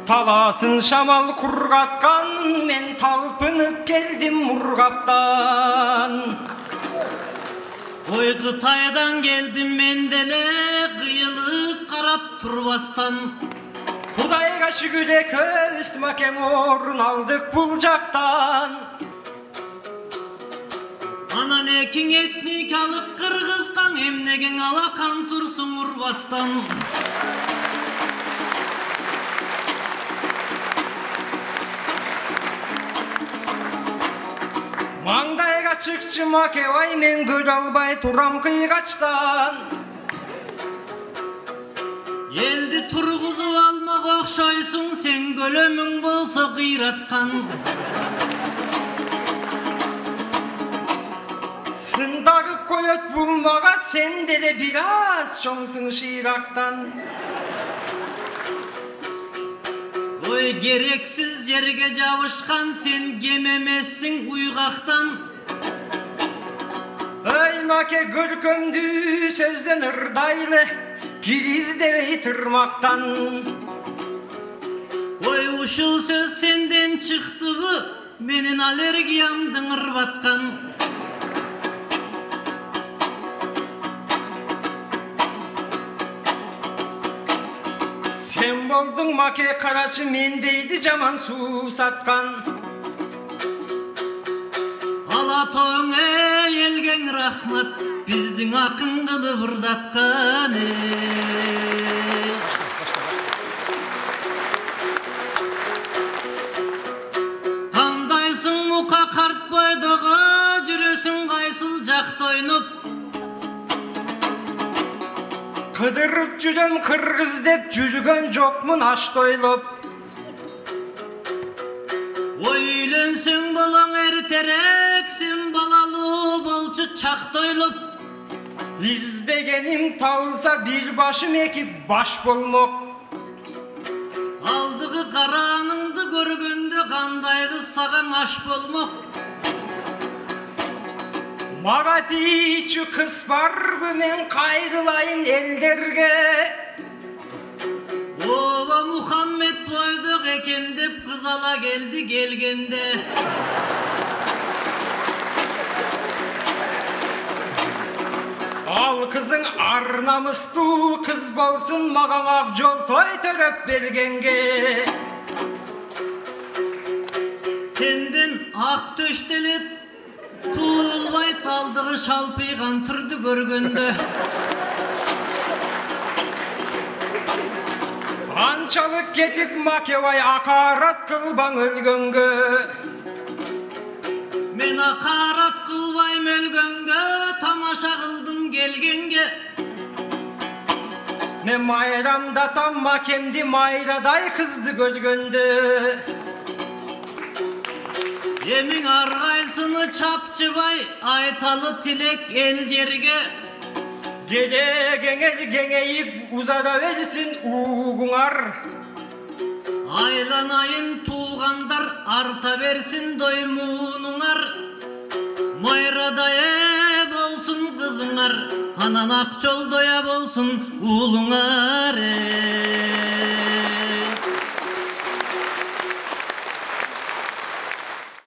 Таласын шамал құрғатқан, мен талпынып келдім Мұрғаптан. Ой, Қытайдан келдім мен деле, қиылып қарап тұрбастан. Құдайға шүгір көз макем орын алдық бұл жақтан. Анан екің этникалық Қырғызстан, емнеген алақан тұрсын ұрбастан. Маңдайға шықшы макевай, мен көз албай тұрам қиғаштан. Елді тұрғызып алмақ оқшайсың, сен көлемің болса қиратқан. Сындағып қойыт бұлмаға, сен де біраз жоңсың ширақтан. Ой, керексіз жерге жабышқан, сен кемемессің ұйғақтан. Ой, маке көркөмді сөзден ұрдайлы, киріздебей тұрмақтан. Ой, ушул сөз сенден чықты бұ, менің аллергиямдың ұрбатқан. Сен болдың маке қарашы, мен дейді жаман су сатқан. Алатоң елген рахмат, біздің ақын қылып ұрдатқан. Қандайсың мұқа қарт бойдығы, жүресің қайсыл жақты ойнып. Қыдырып жүрем қырғыз деп, жүрген жоқмын аш тойлып. Ой, үйленсең балаң ертерек, сен балалы болчу чақ тойлып. Издегенім табылса бір башым екіп баш болмақ. Алдығы қараныңды көргенде қандайғы саған аш болмақ. Маға дейші қыз бар бұ, мен қайғылайын елдерге. Оба Мұхаммед бойдық екен деп қыз ала келді келгенде. Ал қызың ар намысты қыз болсын, маған ақ жол той төріп бергенге. Сенден ақ төштелет туылбай, талдығы шалпиған түрді көргенде. Анчалық кетіп макевай, ақарат қылбаң өлгенге. Мен ақарат қылбайм өлгенге, тамаша қылдым келгенге. Мен майрамдатам макемді, майрадай қызды көргенде. Емің арғайсыны чапчыбай, айталы тілек ел жерге. Гелегеңер кеңейіп, ұзара версін уғыңар. Айланайын туылғандар, арта берсін доймуыныңар. Майрадайы болсын қызыңар, анан ақ жол доя болсын ұлыңар.